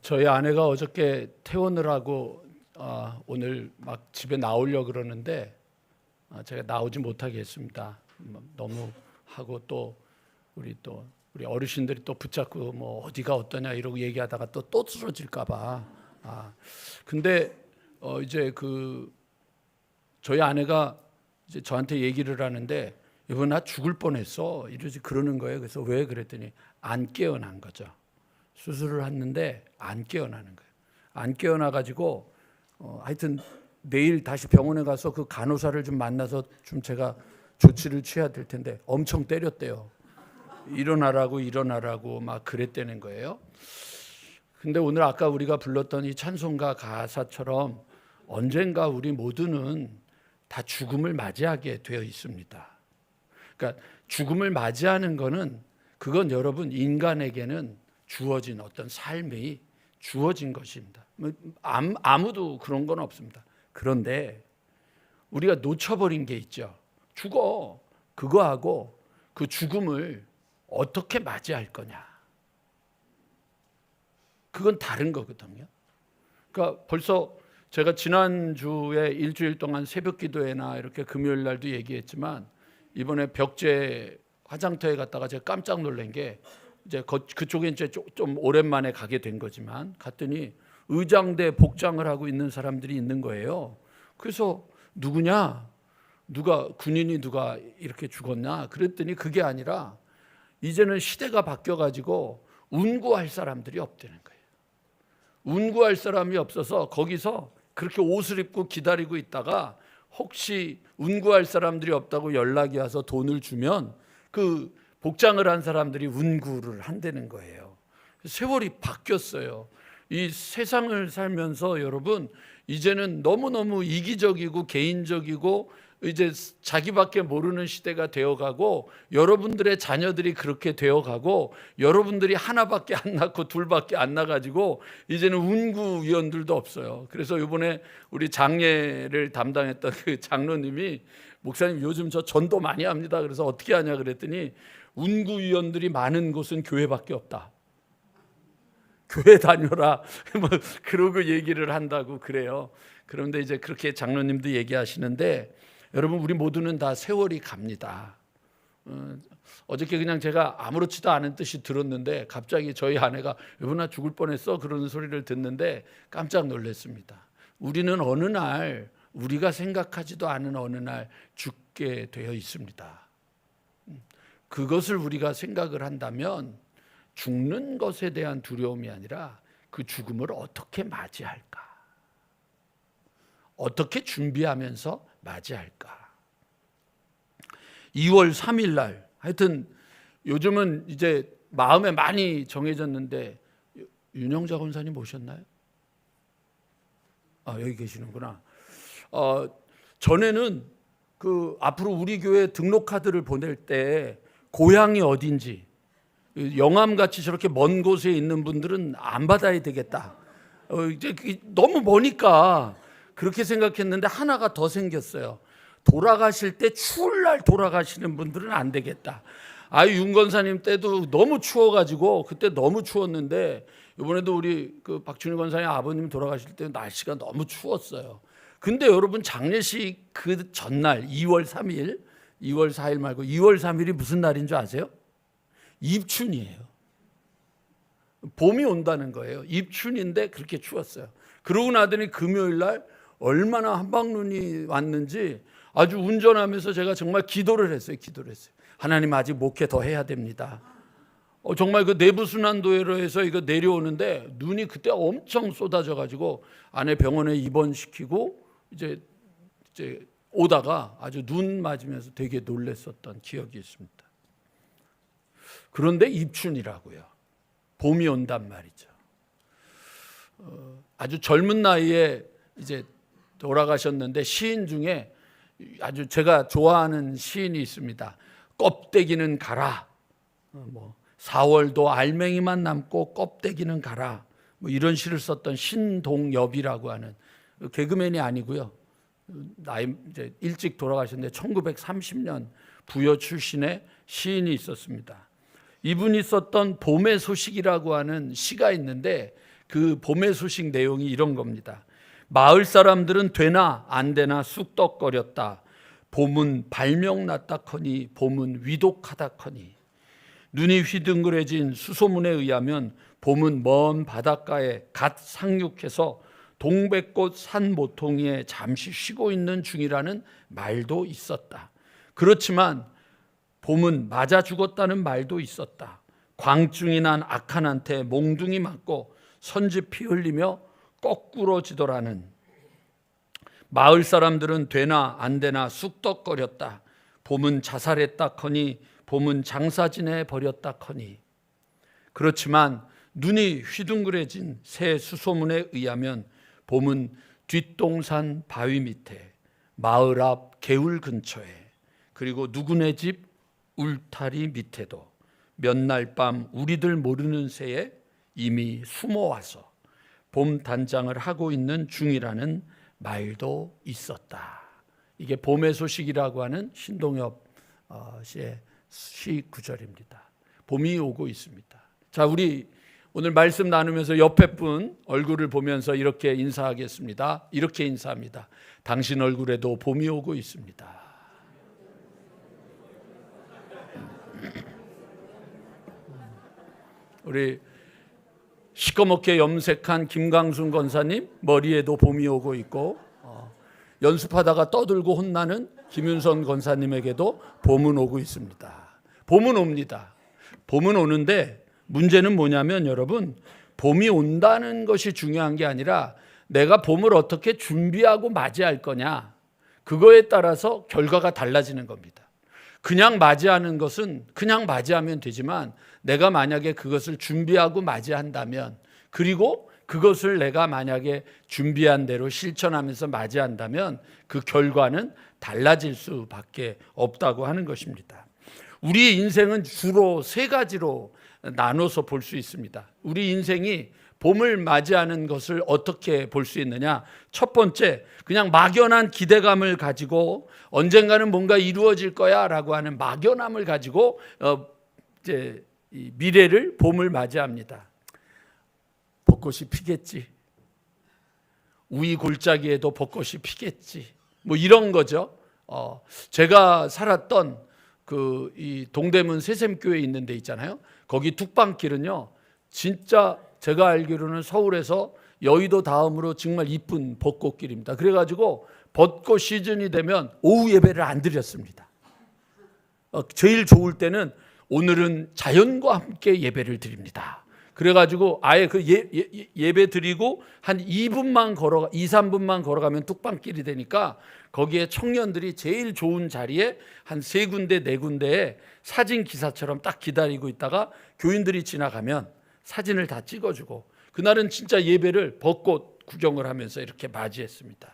저희 아내가 어저께 퇴원을 하고 오늘 막 집에 나오려고 그러는데 제가 나오지 못하게 했습니다. 너무 하고 또 우리 어르신들이 또 붙잡고 뭐 어디가 어떠냐 이러고 얘기하다가 또 쓰러질까 봐. 근데 이제 저희 아내가 이제 저한테 얘기를 하는데 이번 나 죽을 뻔했어 이러지 그러는 거예요. 그래서 왜 그랬더니 안 깨어난 거죠. 수술을 했는데 안 깨어나는 거예요. 안 깨어나 가지고 하여튼 내일 다시 병원에 가서 그 간호사를 좀 만나서 좀 제가 조치를 취해야 될 텐데 엄청 때렸대요. 일어나라고 막 그랬다는 거예요. 근데 오늘 아까 우리가 불렀던 이 찬송가 가사처럼 언젠가 우리 모두는 다 죽음을 맞이하게 되어 있습니다. 그러니까 죽음을 맞이하는 거는 그건 여러분 인간에게는 주어진 어떤 삶이 주어진 것입니다. 아무도 그런 건 없습니다. 그런데 우리가 놓쳐버린 게 있죠. 죽어. 그거하고 그 죽음을 어떻게 맞이할 거냐. 그건 다른 거거든요. 그러니까 벌써 제가 지난주에 일주일 동안 새벽 기도회나 이렇게 금요일 날도 얘기했지만 이번에 벽제 화장터에 갔다가 제가 깜짝 놀란 게 이제 그쪽에 이제 좀 오랜만에 가게 된 거지만 갔더니 의장대 복장을 하고 있는 사람들이 있는 거예요. 그래서 누구냐? 군인이 누가 이렇게 죽었나? 그랬더니 그게 아니라 이제는 시대가 바뀌어가지고 운구할 사람들이 없다는 거예요. 운구할 사람이 없어서 거기서 그렇게 옷을 입고 기다리고 있다가 혹시 운구할 사람들이 없다고 연락이 와서 돈을 주면 그 복장을 한 사람들이 운구를 한다는 거예요. 세월이 바뀌었어요. 이 세상을 살면서 여러분 이제는 너무너무 이기적이고 개인적이고 이제 자기밖에 모르는 시대가 되어가고 여러분들의 자녀들이 그렇게 되어가고 여러분들이 하나밖에 안 낳고 둘밖에 안 낳아가지고 이제는 운구위원들도 없어요. 그래서 이번에 우리 장례를 담당했던 그 장로님이 목사님 요즘 저 전도 많이 합니다. 그래서 어떻게 하냐 그랬더니 운구위원들이 많은 곳은 교회밖에 없다. 교회 다녀라 뭐 그러고 얘기를 한다고 그래요. 그런데 이제 그렇게 장로님도 얘기하시는데 여러분 우리 모두는 다 세월이 갑니다. 어저께 그냥 제가 아무렇지도 않은 듯이 들었는데 갑자기 저희 아내가 여보 나 죽을 뻔했어 그러는 소리를 듣는데 깜짝 놀랐습니다. 우리는 어느 날 우리가 생각하지도 않은 어느 날 죽게 되어 있습니다. 그것을 우리가 생각을 한다면 죽는 것에 대한 두려움이 아니라 그 죽음을 어떻게 맞이할까? 어떻게 준비하면서 맞이할까? 2월 3일 날 하여튼 요즘은 이제 마음에 많이 정해졌는데 윤영자 권사님 오셨나요? 여기 계시는구나. 전에는 그 앞으로 우리 교회 등록 카드를 보낼 때 고향이 어딘지 영암같이 저렇게 먼 곳에 있는 분들은 안 받아야 되겠다. 이제 너무 머니까 그렇게 생각했는데 하나가 더 생겼어요. 돌아가실 때 추울 날 돌아가시는 분들은 안 되겠다. 윤 권사님 때도 너무 추워가지고 그때 너무 추웠는데 이번에도 우리 그 박준희 권사님 아버님 돌아가실 때 날씨가 너무 추웠어요. 근데 여러분 장례식 그 전날 2월 3일 2월 4일 말고 2월 3일이 무슨 날인 줄 아세요? 입춘이에요. 봄이 온다는 거예요. 입춘인데 그렇게 추웠어요. 그러고 나더니 금요일 날 얼마나 한방눈이 왔는지 아주 운전하면서 제가 정말 기도를 했어요. 하나님 아직 목회 더 해야 됩니다. 정말 그 내부순환도로에서 이거 내려오는데 눈이 그때 엄청 쏟아져 가지고 아내 병원에 입원시키고 이제 오다가 아주 눈 맞으면서 되게 놀랐었던 기억이 있습니다. 그런데 입춘이라고요. 봄이 온단 말이죠. 아주 젊은 나이에 이제 돌아가셨는데 시인 중에 아주 제가 좋아하는 시인이 있습니다. 껍데기는 가라. 4월도 알맹이만 남고 껍데기는 가라. 이런 시를 썼던 신동엽이라고 하는 개그맨이 아니고요. 나이 이제 일찍 돌아가셨는데 1930년 부여 출신의 시인이 있었습니다. 이분이 썼던 봄의 소식이라고 하는 시가 있는데 그 봄의 소식 내용이 이런 겁니다. 마을 사람들은 되나 안 되나 쑥덕거렸다. 봄은 발명났다커니 봄은 위독하다커니. 눈이 휘둥그레진 수소문에 의하면 봄은 먼 바닷가에 갓 상륙해서 동백꽃 산 모퉁이에 잠시 쉬고 있는 중이라는 말도 있었다. 그렇지만 봄은 맞아 죽었다는 말도 있었다. 광증이 난 악한한테 몽둥이 맞고 선지 피 흘리며 거꾸러지더라는. 마을 사람들은 되나 안 되나 쑥덕거렸다. 봄은 자살했다커니 봄은 장사 지내 버렸다커니. 그렇지만 눈이 휘둥그레진 새 수소문에 의하면 봄은 뒷동산 바위 밑에, 마을 앞 개울 근처에, 그리고 누구네 집 울타리 밑에도 몇 날 밤 우리들 모르는 새에 이미 숨어와서 봄 단장을 하고 있는 중이라는 말도 있었다. 이게 봄의 소식이라고 하는 신동엽 씨의 시 구절입니다. 봄이 오고 있습니다. 자, 우리 오늘 말씀 나누면서 옆에 분 얼굴을 보면서 이렇게 인사하겠습니다. 이렇게 인사합니다. 당신 얼굴에도 봄이 오고 있습니다. 우리 시꺼멓게 염색한 김강순 권사님 머리에도 봄이 오고 있고, 연습하다가 떠들고 혼나는 김윤선 권사님에게도 봄은 오고 있습니다. 봄은 옵니다. 봄은 오는데 문제는 뭐냐면 여러분, 봄이 온다는 것이 중요한 게 아니라 내가 봄을 어떻게 준비하고 맞이할 거냐, 그거에 따라서 결과가 달라지는 겁니다. 그냥 맞이하는 것은 그냥 맞이하면 되지만 내가 만약에 그것을 준비하고 맞이한다면, 그리고 그것을 내가 만약에 준비한 대로 실천하면서 맞이한다면 그 결과는 달라질 수밖에 없다고 하는 것입니다. 우리 인생은 주로 세 가지로 나눠서 볼 수 있습니다. 우리 인생이 봄을 맞이하는 것을 어떻게 볼 수 있느냐? 첫 번째, 그냥 막연한 기대감을 가지고 언젠가는 뭔가 이루어질 거야라고 하는 막연함을 가지고 이제 이 미래를, 봄을 맞이합니다. 벚꽃이 피겠지. 우이 골짜기에도 벚꽃이 피겠지. 뭐 이런 거죠. 제가 살았던 이 동대문 새샘교회 있는 데 있잖아요. 거기 뚝방길은요, 진짜 제가 알기로는 서울에서 여의도 다음으로 정말 이쁜 벚꽃길입니다. 그래가지고 벚꽃 시즌이 되면 오후 예배를 안 드렸습니다. 제일 좋을 때는 오늘은 자연과 함께 예배를 드립니다. 그래가지고 아예 그 예배 드리고 한 2-3분만 걸어가면 뚝방길이 되니까 거기에 청년들이 제일 좋은 자리에 한 3군데 4군데에 사진 기사처럼 딱 기다리고 있다가 교인들이 지나가면 사진을 다 찍어주고, 그날은 진짜 예배를 벚꽃 구경을 하면서 이렇게 맞이했습니다.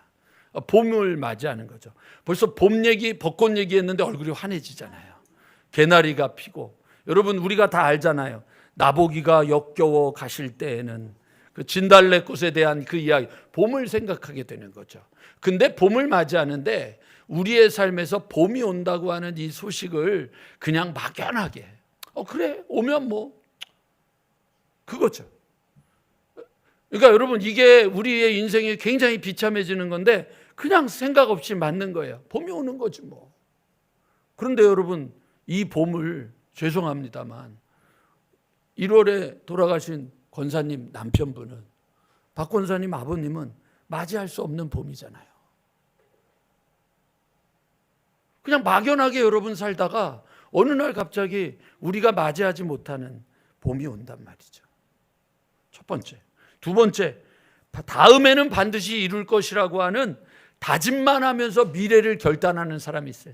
봄을 맞이하는 거죠. 벌써 봄 얘기, 벚꽃 얘기했는데 얼굴이 환해지잖아요. 개나리가 피고, 여러분 우리가 다 알잖아요. 나보기가 역겨워 가실 때에는, 그 진달래꽃에 대한 그 이야기, 봄을 생각하게 되는 거죠. 근데 봄을 맞이하는데 우리의 삶에서 봄이 온다고 하는 이 소식을 그냥 막연하게 그래 오면 뭐 그거죠. 그러니까 여러분, 이게 우리의 인생이 굉장히 비참해지는 건데 그냥 생각 없이 맞는 거예요. 봄이 오는 거지 뭐. 그런데 여러분, 이 봄을, 죄송합니다만 1월에 돌아가신 권사님 남편분은, 박 권사님 아버님은 맞이할 수 없는 봄이잖아요. 그냥 막연하게 여러분 살다가 어느 날 갑자기 우리가 맞이하지 못하는 봄이 온단 말이죠. 첫 번째. 두 번째, 다음에는 반드시 이룰 것이라고 하는 다짐만 하면서 미래를 결단하는 사람이 있어요.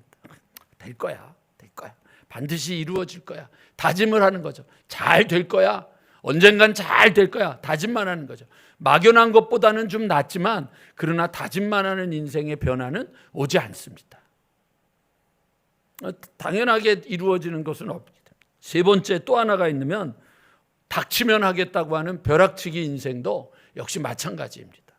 될 거야, 될 거야, 반드시 이루어질 거야. 다짐을 하는 거죠. 잘 될 거야, 언젠간 잘 될 거야, 다짐만 하는 거죠. 막연한 것보다는 좀 낫지만 그러나 다짐만 하는 인생의 변화는 오지 않습니다. 당연하게 이루어지는 것은 없습니다. 세 번째, 또 하나가 있으면 닥치면 하겠다고 하는 벼락치기 인생도 역시 마찬가지입니다.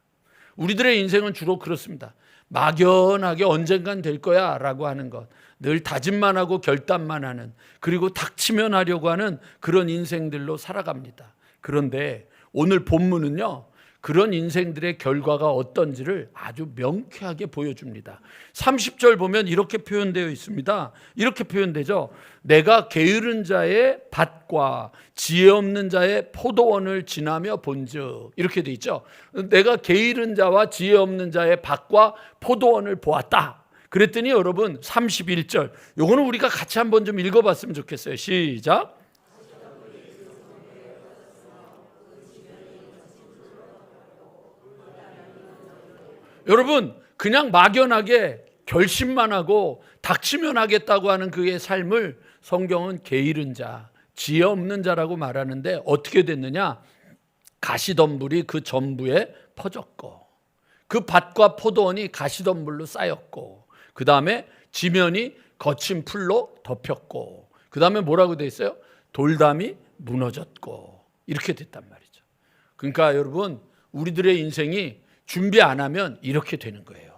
우리들의 인생은 주로 그렇습니다. 막연하게 언젠간 될 거야 라고 하는 것, 늘 다짐만 하고 결단만 하는, 그리고 닥치면 하려고 하는 그런 인생들로 살아갑니다. 그런데 오늘 본문은요, 그런 인생들의 결과가 어떤지를 아주 명쾌하게 보여줍니다. 30절 보면 이렇게 표현되어 있습니다. 이렇게 표현되죠. 내가 게으른 자의 밭과 지혜 없는 자의 포도원을 지나며 본즉, 이렇게 돼 있죠. 내가 게으른 자와 지혜 없는 자의 밭과 포도원을 보았다. 그랬더니 여러분 31절, 요거는 우리가 같이 한번 좀 읽어봤으면 좋겠어요. 시작. 여러분, 그냥 막연하게 결심만 하고 닥치면 하겠다고 하는 그의 삶을 성경은 게으른 자, 지혜 없는 자라고 말하는데, 어떻게 됐느냐? 가시덤불이 그 전부에 퍼졌고, 그 밭과 포도원이 가시덤불로 쌓였고, 그 다음에 지면이 거친 풀로 덮였고, 그 다음에 뭐라고 돼 있어요? 돌담이 무너졌고, 이렇게 됐단 말이죠. 그러니까 여러분, 우리들의 인생이 준비 안 하면 이렇게 되는 거예요.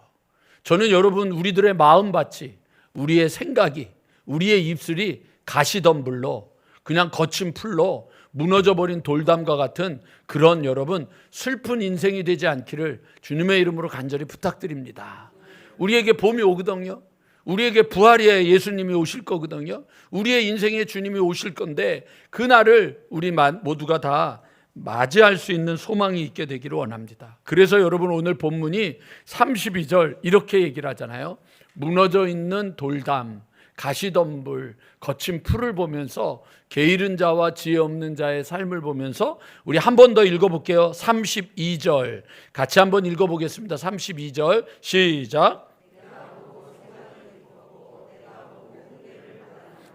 저는 여러분, 우리들의 마음밭이, 우리의 생각이, 우리의 입술이 가시덤불로, 그냥 거친 풀로 무너져버린 돌담과 같은 그런 여러분 슬픈 인생이 되지 않기를 주님의 이름으로 간절히 부탁드립니다. 우리에게 봄이 오거든요. 우리에게 부활의 예수님이 오실 거거든요. 우리의 인생에 주님이 오실 건데, 그날을 우리 모두가 다 맞이할 수 있는 소망이 있게 되기를 원합니다. 그래서 여러분, 오늘 본문이 32절 이렇게 얘기를 하잖아요. 무너져 있는 돌담, 가시덤불, 거친 풀을 보면서, 게으른 자와 지혜 없는 자의 삶을 보면서, 우리 한 번 더 읽어볼게요. 32절 같이 한번 읽어보겠습니다. 32절 시작.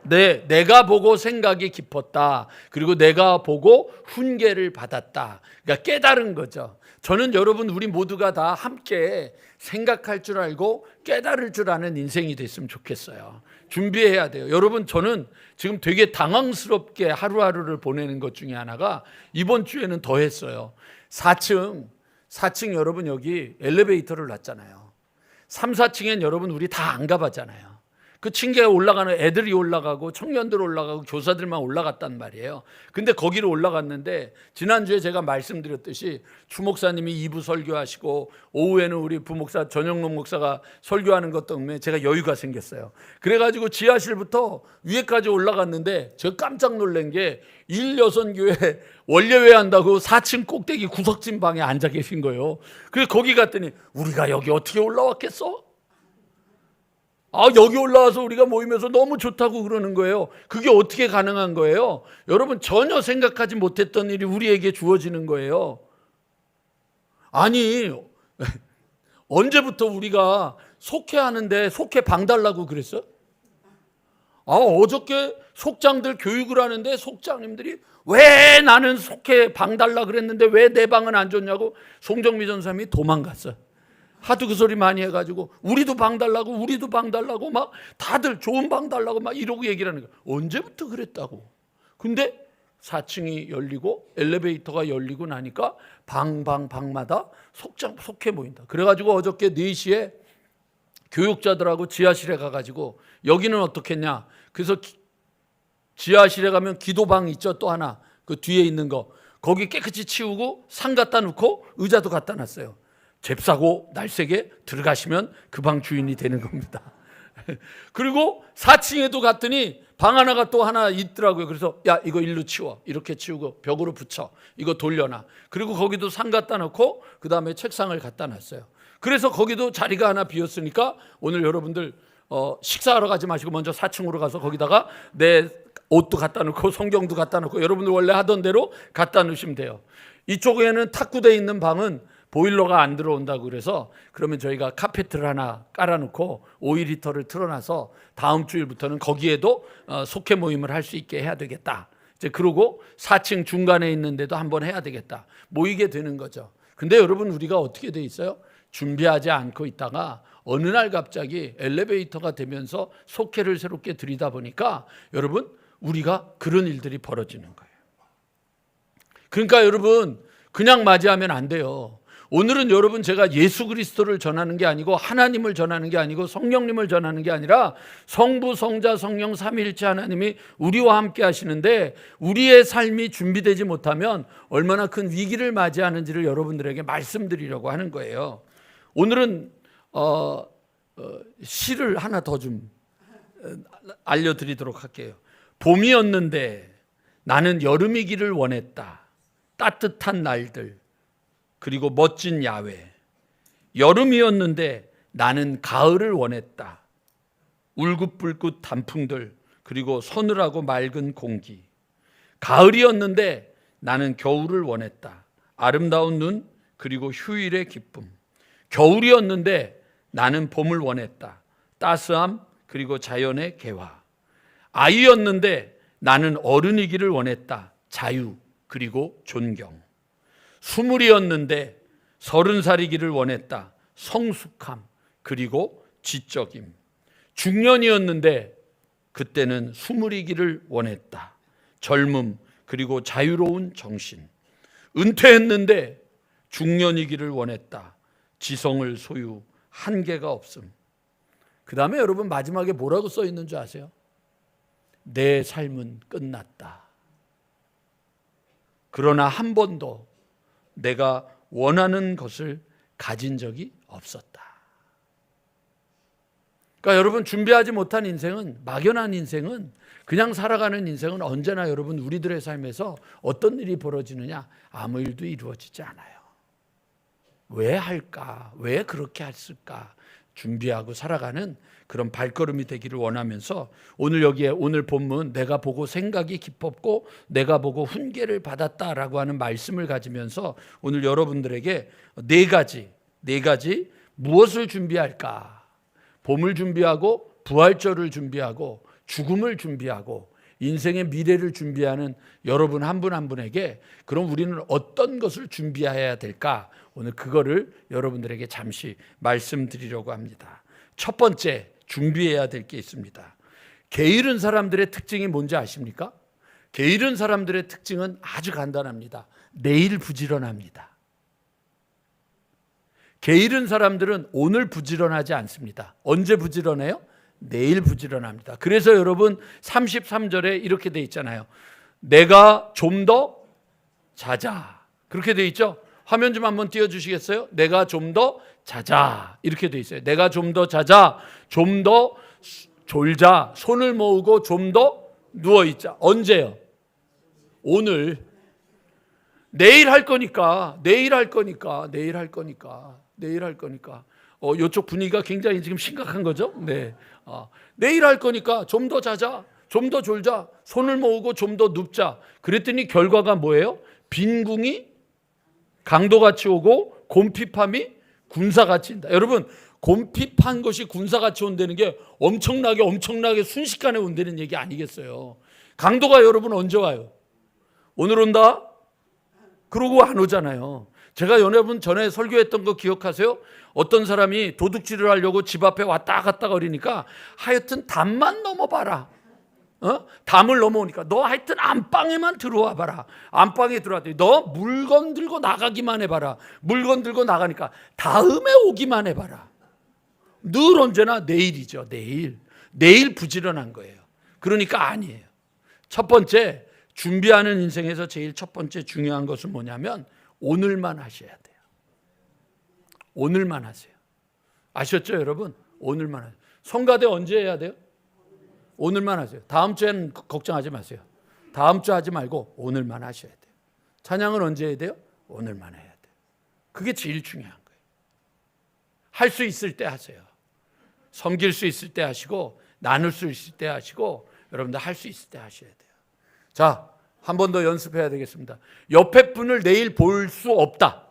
네, 내가 보고 생각이 깊었다. 그리고 내가 보고 훈계를 받았다. 그러니까 깨달은 거죠. 저는 여러분, 우리 모두가 다 함께 생각할 줄 알고 깨달을 줄 아는 인생이 됐으면 좋겠어요. 준비해야 돼요. 여러분, 저는 지금 되게 당황스럽게 하루하루를 보내는 것 중에 하나가, 이번 주에는 더 했어요. 4층 여러분, 여기 엘리베이터를 놨잖아요. 3, 4층엔 여러분 우리 다 안 가봤잖아요. 그 층계에 올라가는 애들이 올라가고 청년들 올라가고 교사들만 올라갔단 말이에요. 근데 거기를 올라갔는데, 지난주에 제가 말씀드렸듯이 주 목사님이 2부 설교하시고 오후에는 우리 부목사 전영록 목사가 설교하는 것 때문에 제가 여유가 생겼어요. 그래가지고 지하실부터 위에까지 올라갔는데, 제가 깜짝 놀란 게, 일여선교회 원례회 한다고 4층 꼭대기 구석진 방에 앉아 계신 거예요. 그래서 거기 갔더니, 우리가 여기 어떻게 올라왔겠어? 여기 올라와서 우리가 모이면서 너무 좋다고 그러는 거예요. 그게 어떻게 가능한 거예요? 여러분, 전혀 생각하지 못했던 일이 우리에게 주어지는 거예요. 아니, 언제부터 우리가 속회하는데 속회 방 달라고 그랬어? 어저께 속장들 교육을 하는데 속장님들이 왜 나는 속회 방 달라 그랬는데 왜 내 방은 안 줬냐고 송정미 전사님이 도망갔어. 하도 그 소리 많이 해가지고 우리도 방 달라고 막 다들 좋은 방 달라고 막 이러고 얘기를 하는 거야. 언제부터 그랬다고. 근데 4층이 열리고 엘리베이터가 열리고 나니까 방마다 속해 모인다. 그래가지고 어저께 4시에 교육자들하고 지하실에 가가지고, 여기는 어떻겠냐, 그래서 지하실에 가면 기도방 있죠, 또 하나 그 뒤에 있는 거, 거기 깨끗이 치우고 상 갖다 놓고 의자도 갖다 놨어요. 잽싸고 날쌔게 들어가시면 그 방 주인이 되는 겁니다. 그리고 4층에도 갔더니 방 하나가 또 하나 있더라고요. 그래서 야, 이거 일로 치워, 이렇게 치우고 벽으로 붙여, 이거 돌려놔. 그리고 거기도 상 갖다 놓고 그 다음에 책상을 갖다 놨어요. 그래서 거기도 자리가 하나 비었으니까 오늘 여러분들 식사하러 가지 마시고 먼저 4층으로 가서 거기다가 내 옷도 갖다 놓고 성경도 갖다 놓고 여러분들 원래 하던 대로 갖다 놓으시면 돼요. 이쪽에는 탁구대에 있는 방은 보일러가 안 들어온다고 그래서, 그러면 저희가 카페트를 하나 깔아놓고 오일 히터를 틀어놔서 다음 주일부터는 거기에도 속회 모임을 할 수 있게 해야 되겠다. 이제 그러고 4층 중간에 있는 데도 한번 해야 되겠다. 모이게 되는 거죠. 근데 여러분, 우리가 어떻게 돼 있어요? 준비하지 않고 있다가 어느 날 갑자기 엘리베이터가 되면서 속회를 새롭게 들이다 보니까 여러분, 우리가 그런 일들이 벌어지는 거예요. 그러니까 여러분, 그냥 맞이하면 안 돼요. 오늘은 여러분 제가 예수 그리스도를 전하는 게 아니고 하나님을 전하는 게 아니고 성령님을 전하는 게 아니라 성부, 성자, 성령 삼위일체 하나님이 우리와 함께 하시는데 우리의 삶이 준비되지 못하면 얼마나 큰 위기를 맞이하는지를 여러분들에게 말씀드리려고 하는 거예요. 오늘은 시를 하나 더 좀 알려드리도록 할게요. 봄이었는데 나는 여름이기를 원했다. 따뜻한 날들 그리고 멋진 야외. 여름이었는데 나는 가을을 원했다. 울긋불긋 단풍들 그리고 서늘하고 맑은 공기. 가을이었는데 나는 겨울을 원했다. 아름다운 눈 그리고 휴일의 기쁨. 겨울이었는데 나는 봄을 원했다. 따스함 그리고 자연의 개화. 아이였는데 나는 어른이기를 원했다. 자유 그리고 존경. 스물이었는데 30살이기를 원했다. 성숙함 그리고 지적임. 중년이었는데 그때는 20이기를 원했다. 젊음 그리고 자유로운 정신. 은퇴했는데 중년이기를 원했다. 지성을 소유 한계가 없음. 그 다음에 여러분 마지막에 뭐라고 써 있는 줄 아세요? 내 삶은 끝났다. 그러나 한 번도 내가 원하는 것을 가진 적이 없었다. 그러니까 여러분 준비하지 못한 인생은, 막연한 인생은, 그냥 살아가는 인생은 언제나 여러분 우리들의 삶에서 어떤 일이 벌어지느냐? 아무 일도 이루어지지 않아요. 왜 할까? 왜 그렇게 했을까? 준비하고 살아가는 그런 발걸음이 되기를 원하면서 오늘 여기에 오늘 본문 내가 보고 생각이 깊었고 내가 보고 훈계를 받았다라고 하는 말씀을 가지면서 오늘 여러분들에게 네 가지 무엇을 준비할까? 봄을 준비하고 부활절을 준비하고 죽음을 준비하고 인생의 미래를 준비하는 여러분 한 분 한 분에게 그럼 우리는 어떤 것을 준비해야 될까? 오늘 그거를 여러분들에게 잠시 말씀드리려고 합니다. 첫 번째 준비해야 될 게 있습니다. 게으른 사람들의 특징이 뭔지 아십니까? 게으른 사람들의 특징은 아주 간단합니다. 내일 부지런합니다. 게으른 사람들은 오늘 부지런하지 않습니다. 언제 부지런해요? 내일 부지런합니다. 그래서 여러분 33절에 이렇게 돼 있잖아요. 내가 좀 더 자자. 그렇게 돼 있죠? 화면 좀 한번 띄워주시겠어요? 내가 좀 더 자자. 이렇게 돼 있어요. 내가 좀 더 자자. 좀 더 졸자. 손을 모으고 좀 더 누워있자. 언제요? 오늘. 내일 할 거니까. 이쪽 분위기가 굉장히 지금 심각한 거죠? 네. 내일 할 거니까 좀 더 자자. 좀 더 졸자. 손을 모으고 좀 더 눕자. 그랬더니 결과가 뭐예요? 빈궁이 강도같이 오고 곰핍함이 군사같이 온다. 여러분 곰핍한 것이 군사같이 온다는 게 엄청나게 순식간에 온다는 얘기 아니겠어요? 강도가 여러분 언제 와요? 오늘 온다? 그러고 안 오잖아요. 제가 여러분 전에 설교했던 거 기억하세요? 어떤 사람이 도둑질을 하려고 집 앞에 왔다 갔다 거리니까 하여튼 담만 넘어봐라. 담을 넘어오니까 너 하여튼 안방에만 들어와 봐라. 안방에 들어왔더니 너 물건 들고 나가기만 해봐라. 물건 들고 나가니까 다음에 오기만 해봐라. 늘 언제나 내일이죠. 내일 부지런한 거예요. 그러니까 아니에요. 첫 번째 준비하는 인생에서 제일 첫 번째 중요한 것은 뭐냐면 오늘만 하셔야 돼요. 오늘만 하세요. 아셨죠 여러분? 오늘만 하세요. 성가대 언제 해야 돼요? 오늘만 하세요. 다음 주에는 걱정하지 마세요. 다음 주 하지 말고 오늘만 하셔야 돼요. 찬양은 언제 해야 돼요? 오늘만 해야 돼요. 그게 제일 중요한 거예요. 할 수 있을 때 하세요. 섬길 수 있을 때 하시고 나눌 수 있을 때 하시고 여러분들 할 수 있을 때 하셔야 돼요. 자, 한 번 더 연습해야 되겠습니다. 옆에 분을 내일 볼 수 없다.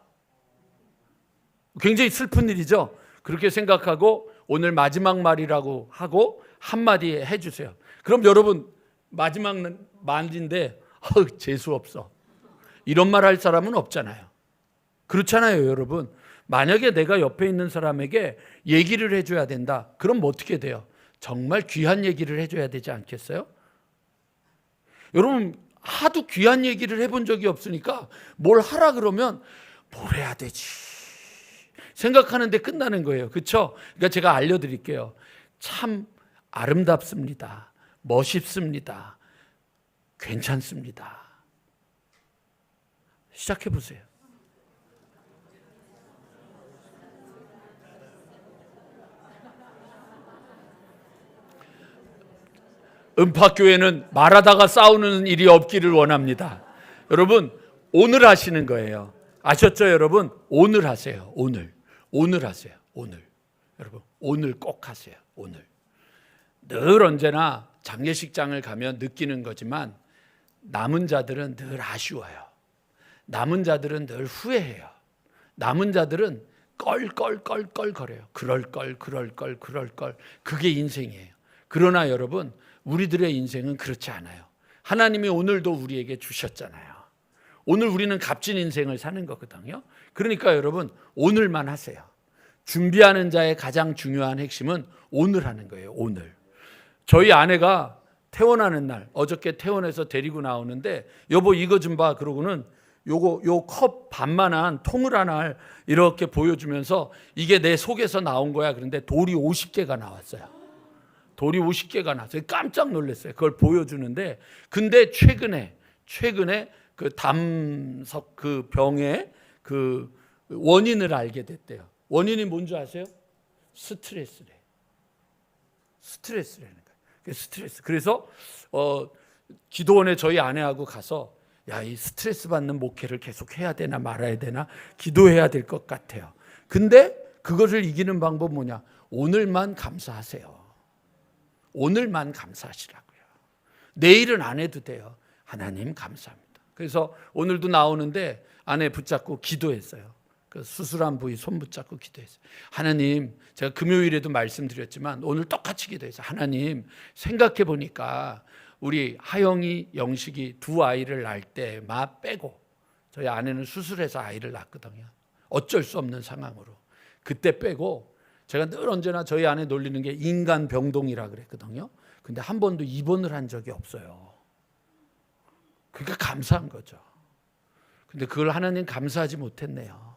굉장히 슬픈 일이죠. 그렇게 생각하고 오늘 마지막 말이라고 하고 한마디 해주세요. 그럼 여러분 마지막 말인데 재수 없어. 이런 말 할 사람은 없잖아요. 그렇잖아요 여러분. 만약에 내가 옆에 있는 사람에게 얘기를 해줘야 된다. 그럼 어떻게 돼요? 정말 귀한 얘기를 해줘야 되지 않겠어요? 여러분 하도 귀한 얘기를 해본 적이 없으니까 뭘 하라 그러면 뭘 해야 되지? 생각하는데 끝나는 거예요. 그렇죠? 그러니까 제가 알려드릴게요. 참 아름답습니다. 멋있습니다. 괜찮습니다. 시작해 보세요. 음파교회는 말하다가 싸우는 일이 없기를 원합니다. 여러분, 오늘 하시는 거예요. 아셨죠, 여러분? 오늘 하세요. 오늘 하세요. 오늘. 여러분, 오늘 꼭 하세요. 오늘. 늘 언제나 장례식장을 가면 느끼는 거지만 남은 자들은 늘 아쉬워요. 남은 자들은 늘 후회해요. 남은 자들은 껄껄껄껄거려요. 그럴걸. 그게 인생이에요. 그러나 여러분, 우리들의 인생은 그렇지 않아요. 하나님이 오늘도 우리에게 주셨잖아요. 오늘 우리는 값진 인생을 사는 거거든요. 그러니까 여러분, 오늘만 하세요. 준비하는 자의 가장 중요한 핵심은 오늘 하는 거예요. 오늘. 저희 아내가 퇴원하는 날, 어저께 퇴원해서 데리고 나오는데 여보 이거 좀 봐. 그러고는 요 컵 반만한 통을 하나 이렇게 보여주면서 이게 내 속에서 나온 거야. 그런데 돌이 50개가 나왔어요. 돌이 50개가 나왔어요. 깜짝 놀랐어요. 그걸 보여주는데 근데 최근에 그 담석 그 병의 그 원인을 알게 됐대요. 원인이 뭔지 아세요? 스트레스라는 거예요. 스트레스. 그래서 기도원에 저희 아내하고 가서 야, 이 스트레스 받는 목회를 계속 해야 되나 말아야 되나 기도해야 될 것 같아요. 근데 그것을 이기는 방법 뭐냐? 오늘만 감사하세요. 오늘만 감사하시라고요. 내일은 안 해도 돼요. 하나님 감사합니다. 그래서 오늘도 나오는데 아내 붙잡고 기도했어요. 그 수술한 부위 손 붙잡고 기도했어요. 하나님, 제가 금요일에도 말씀드렸지만 오늘 똑같이 기도했어요. 하나님, 생각해 보니까 우리 하영이, 영식이 두 아이를 낳을 때 마 빼고 저희 아내는 수술해서 아이를 낳거든요. 어쩔 수 없는 상황으로. 그때 빼고 제가 늘 언제나 저희 아내 놀리는 게 인간 병동이라 그랬거든요. 근데 한 번도 입원을 한 적이 없어요. 그러니까 감사한 거죠. 근데 그걸 하나님 감사하지 못했네요.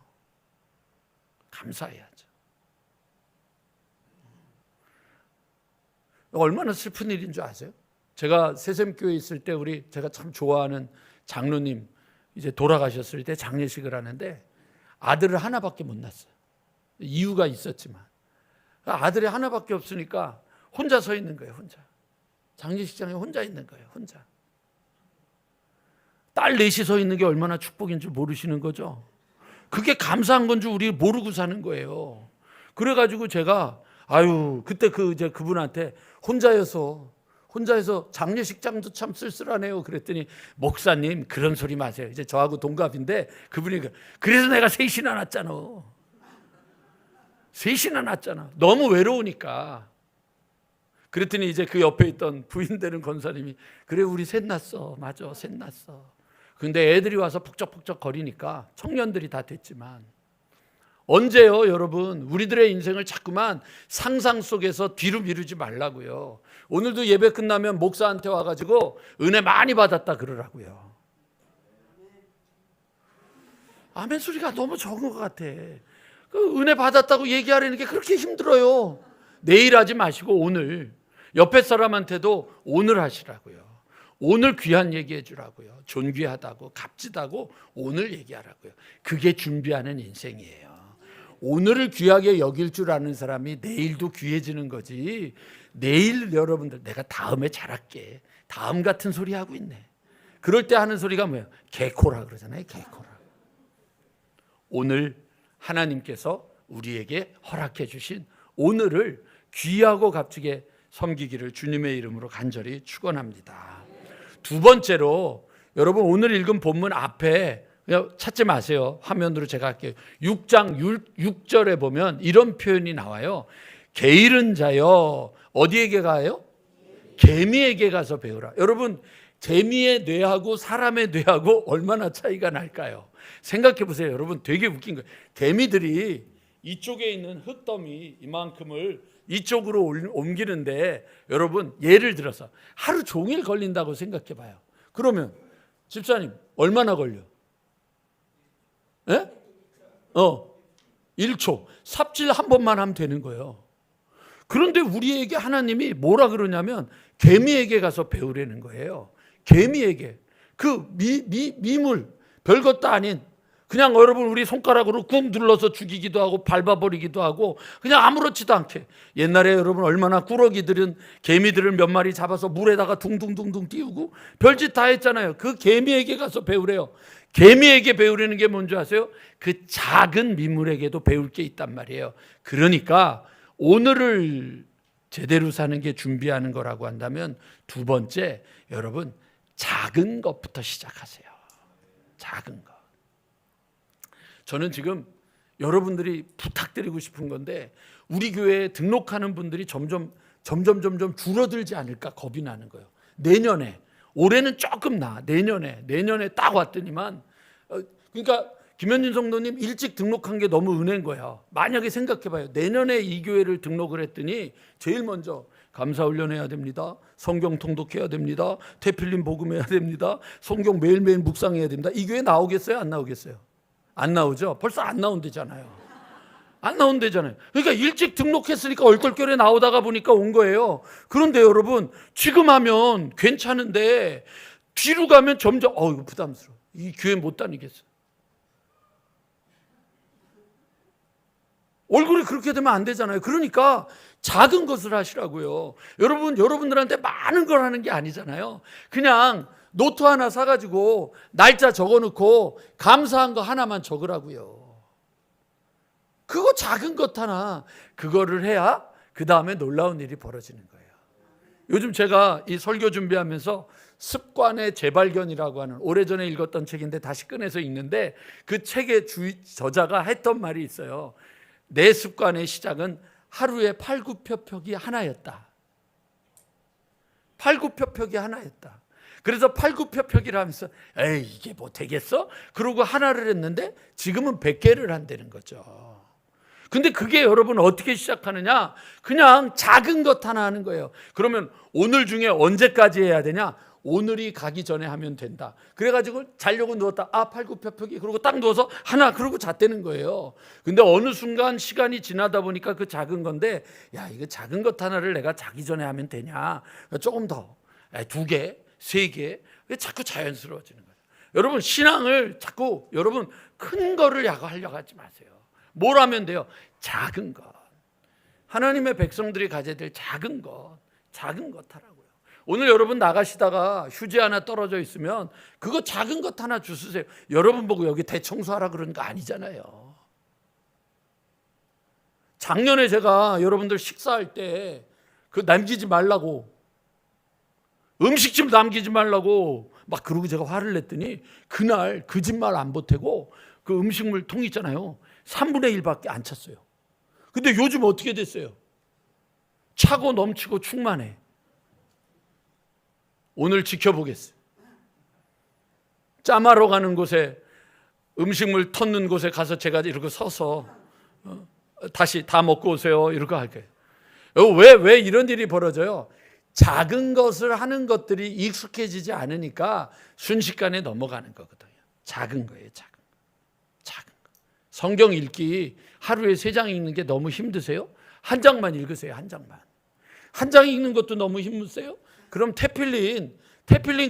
감사해야죠. 얼마나 슬픈 일인 줄 아세요? 제가 새샘교회에 있을 때 제가 참 좋아하는 장로님 이제 돌아가셨을 때 장례식을 하는데 아들을 하나밖에 못 낳았어요. 이유가 있었지만 아들이 하나밖에 없으니까 혼자 서 있는 거예요. 혼자. 장례식장에 혼자 있는 거예요. 혼자. 딸 넷이 서 있는 게 얼마나 축복인 줄 모르시는 거죠. 그게 감사한 건 줄 우리 모르고 사는 거예요. 그래가지고 제가 그때 그분한테 혼자여서 장례식장도 참 쓸쓸하네요. 그랬더니 목사님 그런 소리 마세요. 이제 저하고 동갑인데 그분이 그래서 내가 셋이나 낳았잖아. 셋이나 낳았잖아. 너무 외로우니까. 그랬더니 이제 그 옆에 있던 부인 되는 권사님이 그래 우리 셋 낳았어. 맞아 셋 낳았어. 근데 애들이 와서 폭적폭적 거리니까 청년들이 다 됐지만 언제요 여러분 우리들의 인생을 자꾸만 상상 속에서 뒤로 미루지 말라고요. 오늘도 예배 끝나면 목사한테 와가지고 은혜 많이 받았다 그러라고요. 아멘 소리가 너무 적은 것 같아. 그 은혜 받았다고 얘기하려는 게 그렇게 힘들어요. 내일 하지 마시고 오늘 옆에 사람한테도 오늘 하시라고요. 오늘 귀한 얘기해 주라고요. 존귀하다고 값지다고 오늘 얘기하라고요. 그게 준비하는 인생이에요. 오늘을 귀하게 여길 줄 아는 사람이 내일도 귀해지는 거지. 내일 여러분들 내가 다음에 잘할게. 다음 같은 소리 하고 있네. 그럴 때 하는 소리가 뭐예요? 개코라 그러잖아요. 개코라. 오늘 하나님께서 우리에게 허락해 주신 오늘을 귀하고 값지게 섬기기를 주님의 이름으로 간절히 축원합니다. 두 번째로 여러분 오늘 읽은 본문 앞에 그냥 찾지 마세요. 화면으로 제가 할게요. 6장 6절에 보면 이런 표현이 나와요. 게으른 자여 어디에게 가요? 개미에게 가서 배우라. 여러분 개미의 뇌하고 사람의 뇌하고 얼마나 차이가 날까요? 생각해 보세요. 여러분 되게 웃긴 거예요. 개미들이 이쪽에 있는 흙더미 이만큼을 이쪽으로 옮기는데 여러분 예를 들어서 하루 종일 걸린다고 생각해 봐요. 그러면 집사님 얼마나 걸려? 예? 1초 삽질 한 번만 하면 되는 거예요. 그런데 우리에게 하나님이 뭐라 그러냐면 개미에게 가서 배우라는 거예요. 개미에게. 그 미물 별것도 아닌 그냥 여러분 우리 손가락으로 꾹 눌러서 죽이기도 하고 밟아버리기도 하고 그냥 아무렇지도 않게. 옛날에 여러분 얼마나 꾸러기들은 개미들을 몇 마리 잡아서 물에다가 둥둥둥둥 띄우고 별짓 다 했잖아요. 그 개미에게 가서 배우래요. 개미에게 배우려는 게 뭔지 아세요? 그 작은 미물에게도 배울 게 있단 말이에요. 그러니까 오늘을 제대로 사는 게 준비하는 거라고 한다면 두 번째, 여러분 작은 것부터 시작하세요. 작은 것. 저는 지금 여러분들이 부탁드리고 싶은 건데 우리 교회에 등록하는 분들이 점점 줄어들지 않을까 겁이 나는 거예요. 내년에, 올해는 조금 내년에 딱 왔더니만 그러니까 김현진 성도님 일찍 등록한 게 너무 은혜인 거야. 만약에 생각해봐요. 내년에 이 교회를 등록을 했더니 제일 먼저 감사훈련 해야 됩니다. 성경 통독해야 됩니다. 태필림 복음해야 됩니다. 성경 매일매일 묵상해야 됩니다. 이 교회 나오겠어요? 안 나오겠어요? 안 나오죠? 벌써 안 나온대잖아요. 안 나온대잖아요. 그러니까 일찍 등록했으니까 얼떨결에 나오다가 보니까 온 거예요. 그런데 여러분 지금 하면 괜찮은데 뒤로 가면 점점 이거 부담스러워. 이 교회 못 다니겠어. 얼굴이 그렇게 되면 안 되잖아요. 그러니까 작은 것을 하시라고요. 여러분들한테 많은 걸 하는 게 아니잖아요. 그냥 노트 하나 사가지고 날짜 적어놓고 감사한 거 하나만 적으라고요. 그거 작은 것 하나 그거를 해야 그 다음에 놀라운 일이 벌어지는 거예요. 요즘 제가 이 설교 준비하면서 습관의 재발견이라고 하는 오래전에 읽었던 책인데 다시 꺼내서 읽는데 그 책의 저자가 했던 말이 있어요. 내 습관의 시작은 하루에 팔굽혀펴기 하나였다. 팔굽혀펴기 하나였다. 그래서 팔굽혀펴기를 하면서 에이 이게 뭐 되겠어? 그러고 하나를 했는데 지금은 100개를 한다는 거죠. 근데 그게 여러분 어떻게 시작하느냐? 그냥 작은 것 하나 하는 거예요. 그러면 오늘 중에 언제까지 해야 되냐? 오늘이 가기 전에 하면 된다. 그래가지고 자려고 누웠다. 팔굽혀펴기. 그러고 딱 누워서 하나 그러고 잤다는 거예요. 근데 어느 순간 시간이 지나다 보니까 그 작은 건데 이거 작은 것 하나를 내가 자기 전에 하면 되냐? 조금 더 2개, 3개. 자꾸 자연스러워지는 거예요. 여러분 신앙을 자꾸 여러분 큰 거를 하려고 하지 마세요. 뭘 하면 돼요? 작은 것. 하나님의 백성들이 가져야 될 작은 것 하라고요. 오늘 여러분 나가시다가 휴지 하나 떨어져 있으면 그거 작은 것 하나 주세요. 여러분 보고 여기 대청소하라 그런 거 아니잖아요. 작년에 제가 여러분들 식사할 때 그 남기지 말라고 음식좀 남기지 말라고 막 그러고 제가 화를 냈더니 그날 거짓말 안 보태고 그 음식물 통 있잖아요. 3분의 1밖에 안 찼어요. 근데 요즘 어떻게 됐어요? 차고 넘치고 충만해. 오늘 지켜보겠어요. 짬하러 가는 곳에 음식물 터는 곳에 가서 제가 이렇게 서서 다시 다 먹고 오세요 이렇게 할게요. 왜 이런 일이 벌어져요? 작은 것을 하는 것들이 익숙해지지 않으니까 순식간에 넘어가는 거거든요. 작은 거예요. 작은 거. 성경 읽기 하루에 3장 읽는 게 너무 힘드세요? 한 장만 읽으세요. 한 장 읽는 것도 너무 힘드세요? 그럼 태필린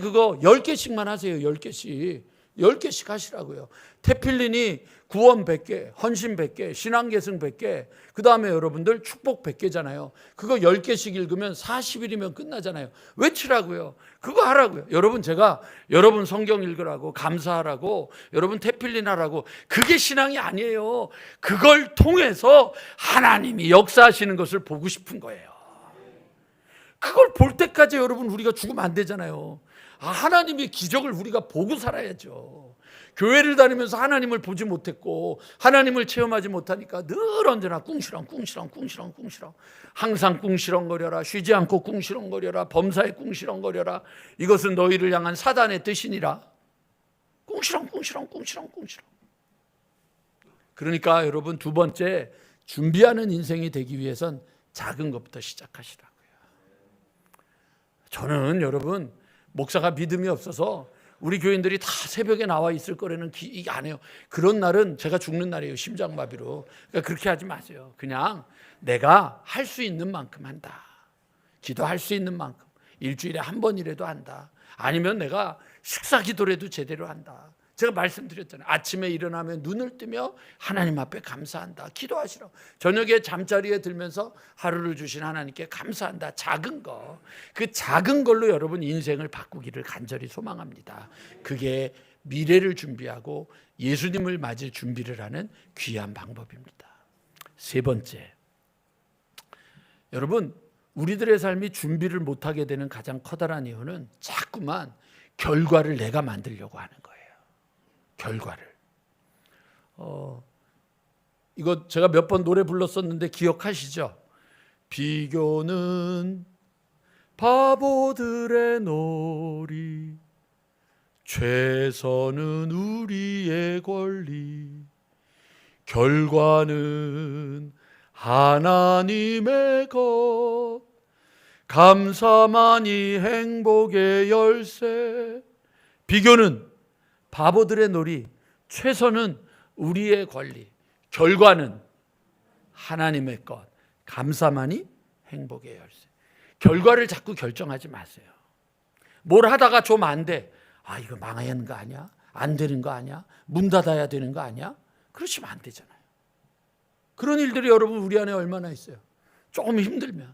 그거 10개씩만 하세요. 10개씩 하시라고요. 태필린이 구원 100개, 헌신 100개, 신앙계승 100개, 그 다음에 여러분들 축복 100개잖아요. 그거 10개씩 읽으면 40일이면 끝나잖아요. 외치라고요. 그거 하라고요. 여러분 제가 여러분 성경 읽으라고 감사하라고 여러분 태필린 하라고 그게 신앙이 아니에요. 그걸 통해서 하나님이 역사하시는 것을 보고 싶은 거예요. 그걸 볼 때까지 여러분 우리가 죽으면 안 되잖아요. 하나님의 기적을 우리가 보고 살아야죠. 교회를 다니면서 하나님을 보지 못했고 하나님을 체험하지 못하니까 늘 언제나 꿍시렁 항상 꿍시렁거려라. 쉬지 않고 꿍시렁거려라. 범사에 꿍시렁거려라. 이것은 너희를 향한 사단의 뜻이니라. 꿍시렁. 그러니까 여러분 두 번째 준비하는 인생이 되기 위해선 작은 것부터 시작하시라고요. 저는 여러분 목사가 믿음이 없어서 우리 교인들이 다 새벽에 나와 있을 거라는 이게 안 해요. 그런 날은 제가 죽는 날이에요. 심장마비로. 그러니까 그렇게 하지 마세요. 그냥 내가 할 수 있는 만큼 한다. 기도할 수 있는 만큼. 일주일에 한 번이라도 한다. 아니면 내가 식사 기도라도 제대로 한다. 제가 말씀드렸잖아요. 아침에 일어나면 눈을 뜨며 하나님 앞에 감사한다. 기도하시라고. 저녁에 잠자리에 들면서 하루를 주신 하나님께 감사한다. 작은 거. 그 작은 걸로 여러분 인생을 바꾸기를 간절히 소망합니다. 그게 미래를 준비하고 예수님을 맞을 준비를 하는 귀한 방법입니다. 세 번째. 여러분, 우리들의 삶이 준비를 못하게 되는 가장 커다란 이유는 자꾸만 결과를 내가 만들려고 하는 거예요. 결과를. 이거 제가 몇 번 노래 불렀었는데 기억하시죠? 비교는 바보들의 놀이, 최선은 우리의 권리, 결과는 하나님의 것, 감사만이 행복의 열쇠. 비교는 바보들의 놀이, 최선은 우리의 권리, 결과는 하나님의 것, 감사만이 행복의 열쇠. 결과를 자꾸 결정하지 마세요. 뭘 하다가 좀 안 돼. 아, 이거 망해야 하는 거 아니야? 안 되는 거 아니야? 문 닫아야 되는 거 아니야? 그러시면 안 되잖아요. 그런 일들이 여러분 우리 안에 얼마나 있어요. 조금 힘들면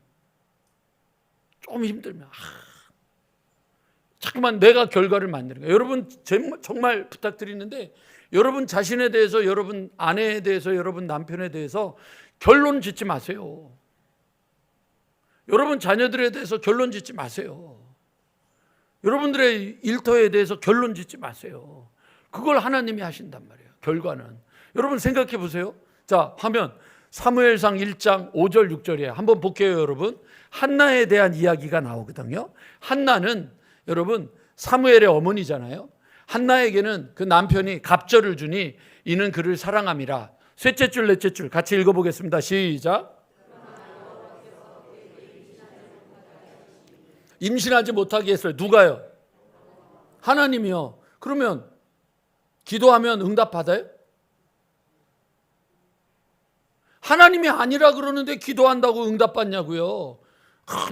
자꾸만 내가 결과를 만드는 거예요. 여러분 정말 부탁드리는데 여러분 자신에 대해서, 여러분 아내에 대해서, 여러분 남편에 대해서 결론 짓지 마세요. 여러분 자녀들에 대해서 결론 짓지 마세요. 여러분들의 일터에 대해서 결론 짓지 마세요. 그걸 하나님이 하신단 말이에요. 결과는. 여러분 생각해 보세요. 자, 화면 사무엘상 1장 5절 6절에 한번 볼게요. 여러분, 한나에 대한 이야기가 나오거든요. 한나는 여러분 사무엘의 어머니잖아요. 한나에게는 그 남편이 갑절을 주니 이는 그를 사랑함이라. 셋째 줄 넷째 줄 같이 읽어보겠습니다. 시작. 임신하지 못하게 했어요. 누가요? 하나님이요. 그러면 기도하면 응답받아요? 하나님이 아니라 그러는데 기도한다고 응답받냐고요.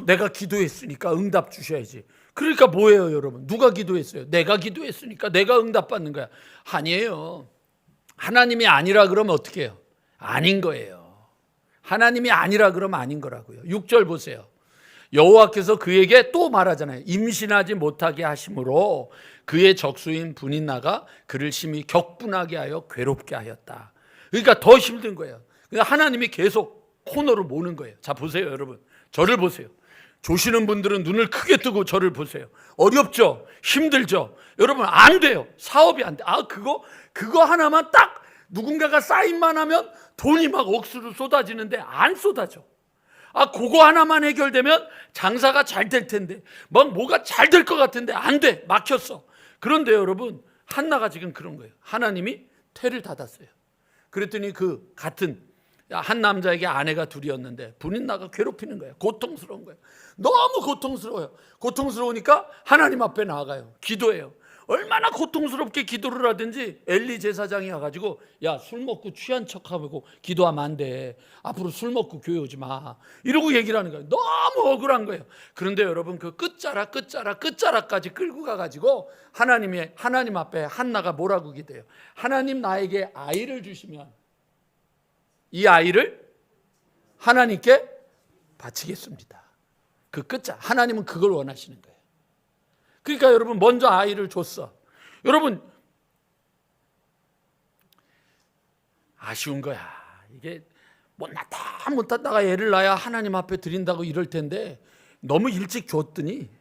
내가 기도했으니까 응답 주셔야지. 그러니까 뭐예요, 여러분? 누가 기도했어요? 내가 기도했으니까 내가 응답받는 거야. 아니에요. 하나님이 아니라 그러면 어떻게 해요? 아닌 거예요. 하나님이 아니라 그러면 아닌 거라고요. 6절 보세요. 여호와께서 그에게 또 말하잖아요. 임신하지 못하게 하심으로 그의 적수인 분인나가 그를 심히 격분하게 하여 괴롭게 하였다. 그러니까 더 힘든 거예요. 그러니까 하나님이 계속 코너로 모는 거예요. 자, 보세요, 여러분. 저를 보세요. 조시는 분들은 눈을 크게 뜨고 저를 보세요. 어렵죠? 힘들죠? 여러분, 안 돼요. 사업이 안 돼. 그거 하나만 딱 누군가가 사인만 하면 돈이 막 억수로 쏟아지는데 안 쏟아져. 그거 하나만 해결되면 장사가 잘 될 텐데, 뭐가 잘 될 것 같은데 안 돼. 막혔어. 그런데 여러분, 한나가 지금 그런 거예요. 하나님이 태를 닫았어요. 그랬더니 그 같은 한 남자에게 아내가 둘이었는데 분인나가 괴롭히는 거예요. 고통스러운 거예요. 너무 고통스러워요. 고통스러우니까 하나님 앞에 나아가요. 기도해요. 얼마나 고통스럽게 기도를 하든지 엘리 제사장이 와가지고, 야, 술 먹고 취한 척하고 기도하면 안 돼. 앞으로 술 먹고 교회 오지 마. 이러고 얘기를 하는 거예요. 너무 억울한 거예요. 그런데 여러분, 그 끝자락까지 끌고 가가지고 하나님 앞에 한나가 뭐라고 기도해요? 하나님 나에게 아이를 주시면 이 아이를 하나님께 바치겠습니다. 그 하나님은 그걸 원하시는 거예요. 그러니까 여러분, 먼저 아이를 줬어. 여러분, 아쉬운 거야. 이게 못났다가 애를 낳아야 하나님 앞에 드린다고 이럴 텐데 너무 일찍 줬더니,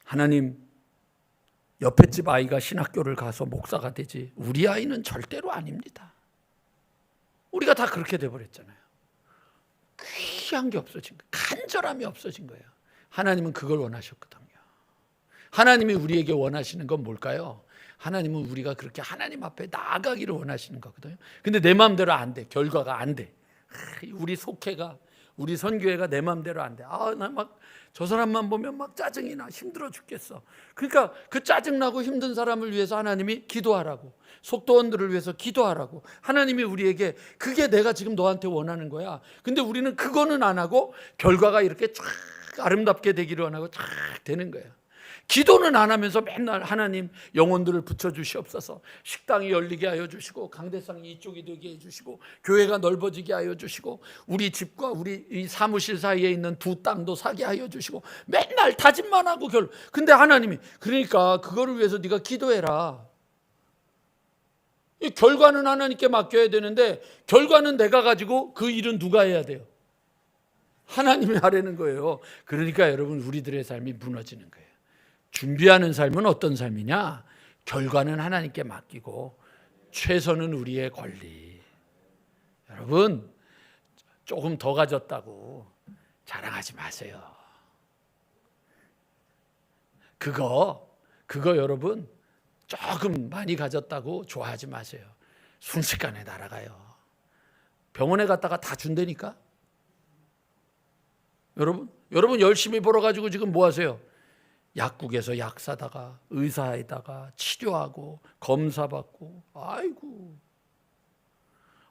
하나님, 옆에 집 아이가 신학교를 가서 목사가 되지 우리 아이는 절대로 아닙니다. 우리가 다 그렇게 돼버렸잖아요. 귀한 게 없어진 거예요. 간절함이 없어진 거예요. 하나님은 그걸 원하셨거든요. 하나님이 우리에게 원하시는 건 뭘까요? 하나님은 우리가 그렇게 하나님 앞에 나아가기를 원하시는 거거든요. 근데 내 마음대로 안 돼. 결과가 안 돼. 우리 속해가 우리 선교회가 내 마음대로 안 돼. 나 막 저 사람만 보면 막 짜증이 나, 힘들어 죽겠어. 그러니까 그 짜증나고 힘든 사람을 위해서 하나님이 기도하라고, 속도원들을 위해서 기도하라고 하나님이 우리에게, 그게 내가 지금 너한테 원하는 거야. 근데 우리는 그거는 안 하고 결과가 이렇게 쫙 아름답게 되기를 원하고 쫙 되는 거야. 기도는 안 하면서 맨날 하나님 영혼들을 붙여주시옵소서, 식당이 열리게 하여 주시고, 강대상이 이쪽이 되게 해주시고, 교회가 넓어지게 하여 주시고, 우리 집과 우리 이 사무실 사이에 있는 두 땅도 사게 하여 주시고, 맨날 다짐만 하고 근데 하나님이, 그러니까 그거를 위해서 네가 기도해라. 이 결과는 하나님께 맡겨야 되는데, 결과는 내가 가지고 그 일은 누가 해야 돼요? 하나님이 하라는 거예요. 그러니까 여러분, 우리들의 삶이 무너지는 거예요. 준비하는 삶은 어떤 삶이냐? 결과는 하나님께 맡기고 최선은 우리의 권리. 여러분, 조금 더 가졌다고 자랑하지 마세요. 그거 여러분, 조금 많이 가졌다고 좋아하지 마세요. 순식간에 날아가요. 병원에 갔다가 다 준다니까. 여러분 열심히 벌어가지고 지금 뭐 하세요? 약국에서 약 사다가, 의사에다가 치료하고 검사받고. 아이고,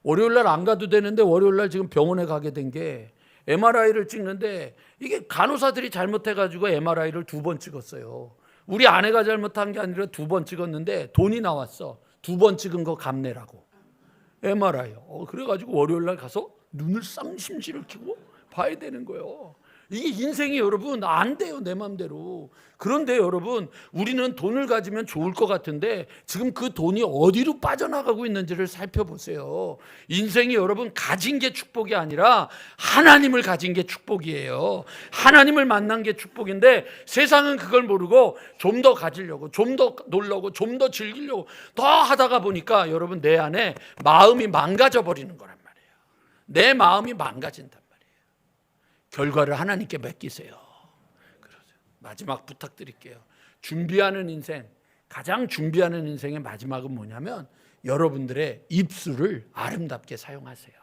월요일날 안 가도 되는데 월요일날 지금 병원에 가게 된 게, MRI를 찍는데 이게 간호사들이 잘못해가지고 MRI를 2번 찍었어요. 우리 아내가 잘못한 게 아니라 2번 찍었는데 돈이 나왔어. 2번 찍은 거 값내라고, MRI. 그래가지고 월요일날 가서 눈을 쌍심지를 켜고 봐야 되는 거예요. 이게 인생이 여러분 안 돼요, 내 마음대로. 그런데 여러분, 우리는 돈을 가지면 좋을 것 같은데 지금 그 돈이 어디로 빠져나가고 있는지를 살펴보세요. 인생이 여러분 가진 게 축복이 아니라 하나님을 가진 게 축복이에요. 하나님을 만난 게 축복인데, 세상은 그걸 모르고 좀 더 가지려고, 좀 더 놀려고, 좀 더 즐기려고 더 하다가 보니까 여러분, 내 안에 마음이 망가져 버리는 거란 말이에요. 내 마음이 망가진단 말이에요. 결과를 하나님께 맡기세요. 마지막 부탁드릴게요. 준비하는 인생, 가장 준비하는 인생의 마지막은 뭐냐면, 여러분들의 입술을 아름답게 사용하세요.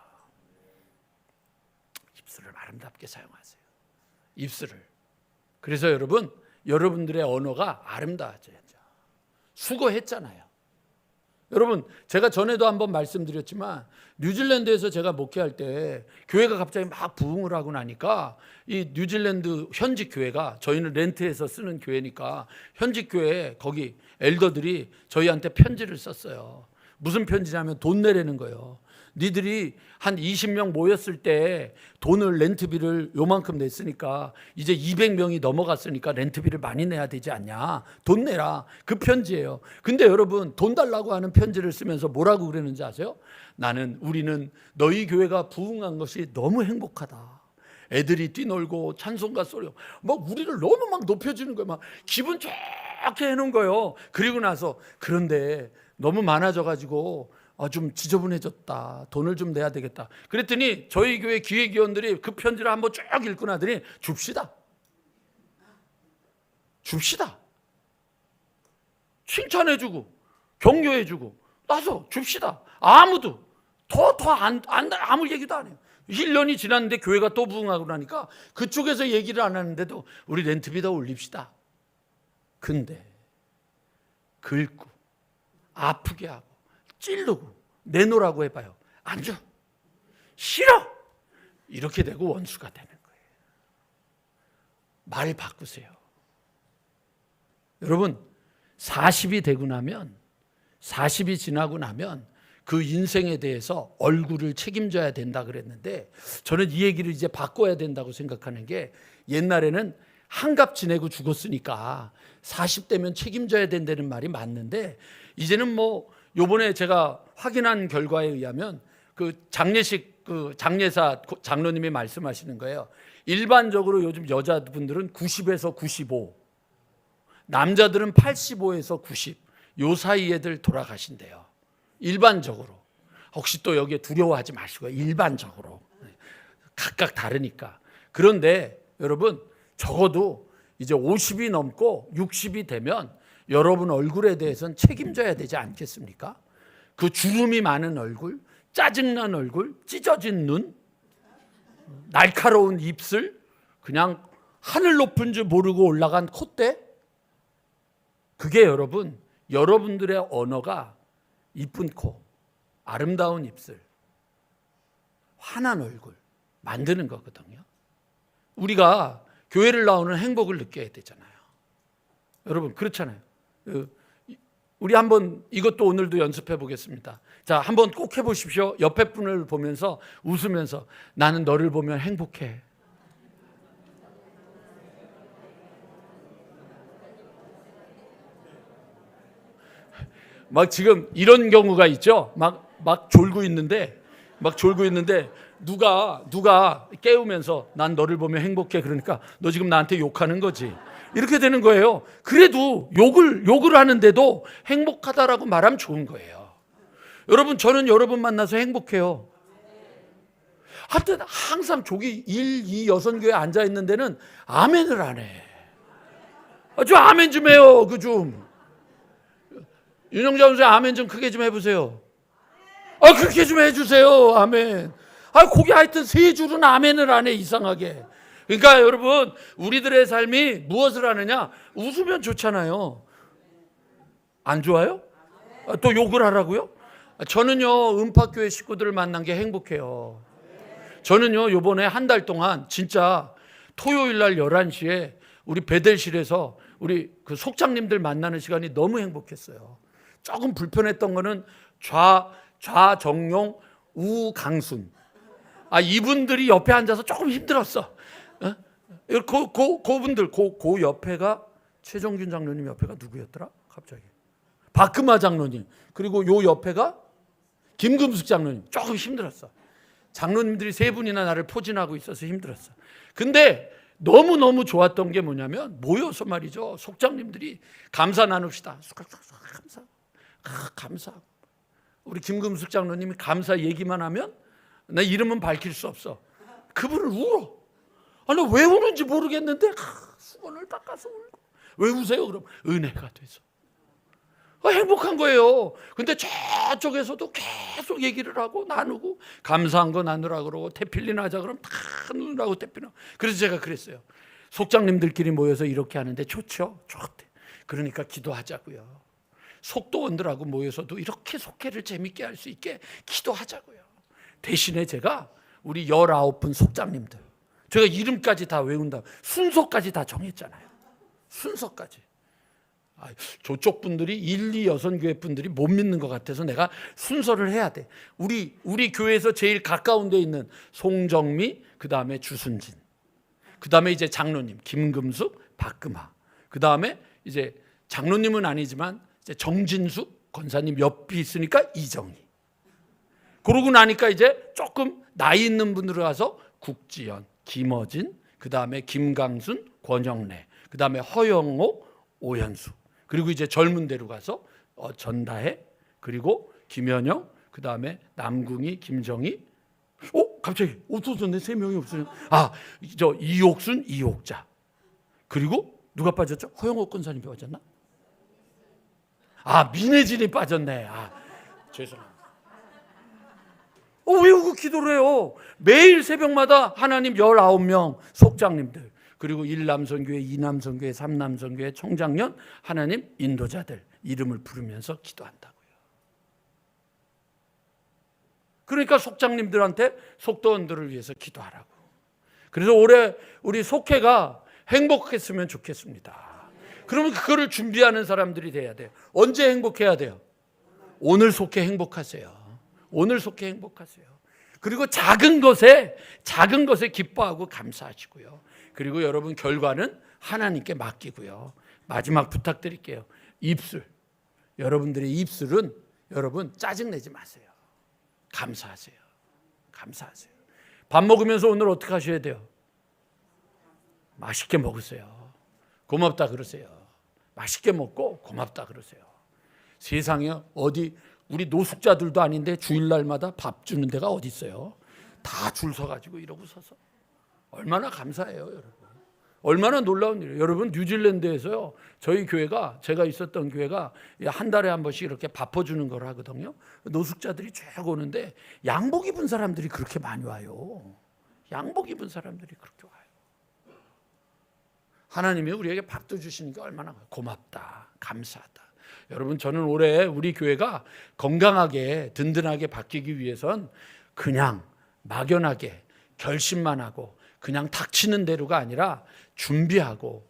입술을 아름답게 사용하세요. 입술을. 그래서 여러분들의 언어가 아름다워져야죠. 수고했잖아요. 여러분, 제가 전에도 한번 말씀드렸지만, 뉴질랜드에서 제가 목회할 때 교회가 갑자기 막 부흥을 하고 나니까, 이 뉴질랜드 현직 교회가, 저희는 렌트해서 쓰는 교회니까 현직 교회 거기 엘더들이 저희한테 편지를 썼어요. 무슨 편지냐면 돈 내라는 거예요. 니들이 한 20명 모였을 때 돈을, 렌트비를 요만큼 냈으니까 이제 200명이 넘어갔으니까 렌트비를 많이 내야 되지 않냐, 돈 내라, 그 편지예요. 근데 여러분, 돈 달라고 하는 편지를 쓰면서 뭐라고 그러는지 아세요? 우리는 너희 교회가 부흥한 것이 너무 행복하다. 애들이 뛰놀고 찬송가 소리 막 우리를 너무 막 높여주는 거예요. 막 기분 좋게 해놓은 거예요. 그리고 나서, 그런데 너무 많아져가지고 좀 지저분해졌다, 돈을 좀 내야 되겠다. 그랬더니 저희 교회 기획위원들이 그 편지를 한번 쭉 읽고 나더니 줍시다. 칭찬해주고 격려해주고 나서 줍시다. 아무도 아무 얘기도 안 해요. 1년이 지났는데 교회가 또 부흥하고 나니까 그쪽에서 얘기를 안 하는데도 우리 렌트비 더 올립시다. 근데 긁고 아프게 하고 찌르고 내놓으라고 해봐요. 안 줘. 싫어. 이렇게 되고 원수가 되는 거예요. 말 바꾸세요. 여러분, 40이 되고 나면, 40이 지나고 나면 그 인생에 대해서 얼굴을 책임져야 된다 그랬는데, 저는 이 얘기를 이제 바꿔야 된다고 생각하는 게, 옛날에는 한갑 지내고 죽었으니까 40대면 책임져야 된다는 말이 맞는데, 이제는 요번에 제가 확인한 결과에 의하면 그 장례식, 그 장례사 장로님이 말씀하시는 거예요. 일반적으로 요즘 여자분들은 90에서 95, 남자들은 85에서 90, 요 사이에들 돌아가신대요. 일반적으로. 혹시 또 여기에 두려워하지 마시고요. 일반적으로. 각각 다르니까. 그런데 여러분, 적어도 이제 50이 넘고 60이 되면 여러분 얼굴에 대해서는 책임져야 되지 않겠습니까? 그 주름이 많은 얼굴, 짜증난 얼굴, 찢어진 눈, 날카로운 입술, 그냥 하늘 높은 줄 모르고 올라간 콧대. 그게 여러분, 여러분들의 언어가 이쁜 코, 아름다운 입술, 환한 얼굴 만드는 거거든요. 우리가 교회를 나오는 행복을 느껴야 되잖아요. 여러분 그렇잖아요. 우리 한번 이것도 오늘도 연습해 보겠습니다. 자, 한번 꼭 해보십시오. 옆에 분을 보면서 웃으면서 나는 너를 보면 행복해. 막 지금 이런 경우가 있죠. 막 졸고 있는데 누가 깨우면서 난 너를 보면 행복해. 그러니까 너 지금 나한테 욕하는 거지. 이렇게 되는 거예요. 그래도 욕을 하는데도 행복하다라고 말하면 좋은 거예요. 여러분, 저는 여러분 만나서 행복해요. 하여튼 항상 조기 1, 2 여선교회 앉아 있는 데는 아멘을 안 해. 좀 아멘 좀 해요. 그 좀. 윤영자 선생 아멘 좀 크게 좀 해보세요. 그렇게 좀 해주세요. 아멘. 거기 하여튼 세 줄은 아멘을 안 해. 이상하게. 그러니까 여러분, 우리들의 삶이 무엇을 하느냐? 웃으면 좋잖아요. 안 좋아요? 또 욕을 하라고요? 저는요, 은파교회 식구들을 만난 게 행복해요. 저는요, 요번에 한 달 동안 진짜 토요일 날 11시에 우리 베델실에서 우리 그 속장님들 만나는 시간이 너무 행복했어요. 조금 불편했던 거는 좌정용, 우강순. 이분들이 옆에 앉아서 조금 힘들었어. 그분들, 그 옆에가 최종균 장로님 옆에가 누구였더라? 갑자기. 박금화 장로님. 그리고 요 옆에가 김금숙 장로님. 조금 힘들었어. 장로님들이 세 분이나 나를 포진하고 있어서 힘들었어. 근데 너무너무 좋았던 게 뭐냐면 모여서 말이죠. 속장님들이 감사 나눕시다. 감사. 우리 김금숙 장로님이 감사 얘기만 하면 나 이름은 밝힐 수 없어. 그분을 울어. 나 왜 우는지 모르겠는데 수건을 닦아서 울고. 왜 우세요? 그럼 은혜가 돼서. 행복한 거예요. 근데 저쪽에서도 계속 얘기를 하고 나누고 감사한 거 나누라 그러고 태필린 하자 그러면 다 누르라고 태필린. 그래서 제가 그랬어요. 속장님들끼리 모여서 이렇게 하는데 좋죠? 좋대. 그러니까 기도하자고요. 속도원들하고 모여서도 이렇게 속회를 재밌게 할 수 있게 기도하자고요. 대신에 제가 우리 19분 속장님들, 제가 이름까지 다 외운다. 순서까지 다 정했잖아요. 순서까지. 저쪽 분들이 1, 2 여선교회 분들이 못 믿는 것 같아서 내가 순서를 해야 돼. 우리 교회에서 제일 가까운 데 있는 송정미, 그 다음에 주순진, 그 다음에 이제 장로님 김금숙, 박금하, 그 다음에 이제 장로님은 아니지만 이제 정진숙 권사님 옆이 있으니까 이정희. 그러고 나니까 이제 조금 나이 있는 분들로 가서 국지연, 김어진, 그 다음에 김강순, 권영래, 그 다음에 허영옥, 오현수. 그리고 이제 젊은 데로 가서 전다혜, 그리고 김현영, 그 다음에 남궁희, 김정희. 갑자기 없어졌네. 3명이 없어요. 저 이옥순, 이옥자. 그리고 누가 빠졌죠? 허영옥 권사님이 빠졌나? 민혜진이 빠졌네. 죄송합니다. 외우고 기도를 해요. 매일 새벽마다 하나님 19명 속장님들, 그리고 1남선교회, 2남선교회, 3남선교회 총장년 하나님 인도자들 이름을 부르면서 기도한다고요. 그러니까 속장님들한테 속도원들을 위해서 기도하라고. 그래서 올해 우리 속회가 행복했으면 좋겠습니다. 그러면 그거를 준비하는 사람들이 돼야 돼요. 언제 행복해야 돼요? 오늘 속회 행복하세요. 오늘 속회 행복하세요. 그리고 작은 것에 기뻐하고 감사하시고요. 그리고 여러분 결과는 하나님께 맡기고요. 마지막 부탁드릴게요. 입술. 여러분들의 입술은 여러분 짜증내지 마세요. 감사하세요. 감사하세요. 밥 먹으면서 오늘 어떻게 하셔야 돼요? 맛있게 먹으세요. 고맙다 그러세요. 맛있게 먹고 고맙다 그러세요. 세상에 어디 우리 노숙자들도 아닌데 주일날마다 밥 주는 데가 어디 있어요? 다 줄 서가지고 이러고 서서. 얼마나 감사해요, 여러분. 얼마나 놀라운 일이에요. 여러분, 뉴질랜드에서요, 저희 교회가, 제가 있었던 교회가 한 달에 한 번씩 이렇게 밥 퍼주는 걸 하거든요. 노숙자들이 쭉 오는데 양복 입은 사람들이 그렇게 많이 와요. 양복 입은 사람들이 그렇게 와요. 하나님이 우리에게 밥도 주시니까 얼마나 고맙다, 감사하다. 여러분, 저는 올해 우리 교회가 건강하게 든든하게 바뀌기 위해선 그냥 막연하게 결심만 하고 그냥 닥치는 대로가 아니라 준비하고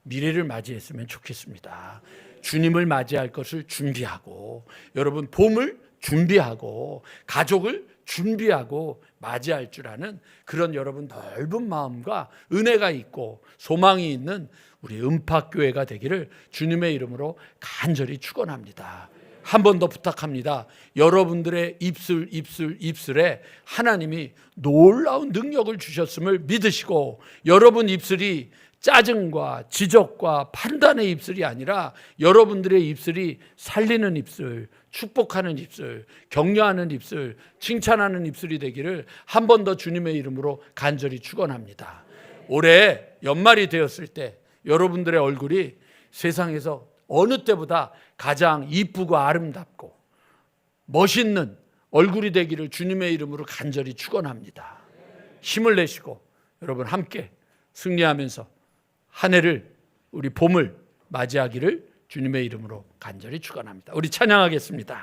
미래를 맞이했으면 좋겠습니다. 주님을 맞이할 것을 준비하고, 여러분 봄을 준비하고, 가족을 준비하고 맞이할 줄 아는 그런 여러분 넓은 마음과 은혜가 있고 소망이 있는 우리 은팍교회가 되기를 주님의 이름으로 간절히 축원합니다. 한 번 더 부탁합니다. 여러분들의 입술에 하나님이 놀라운 능력을 주셨음을 믿으시고, 여러분 입술이 짜증과 지적과 판단의 입술이 아니라 여러분들의 입술이 살리는 입술, 축복하는 입술, 격려하는 입술, 칭찬하는 입술이 되기를 한 번 더 주님의 이름으로 간절히 축원합니다. 올해 연말이 되었을 때 여러분들의 얼굴이 세상에서 어느 때보다 가장 이쁘고 아름답고 멋있는 얼굴이 되기를 주님의 이름으로 간절히 축원합니다. 힘을 내시고 여러분 함께 승리하면서 한 해를, 우리 봄을 맞이하기를 주님의 이름으로 간절히 축원합니다. 우리 찬양하겠습니다.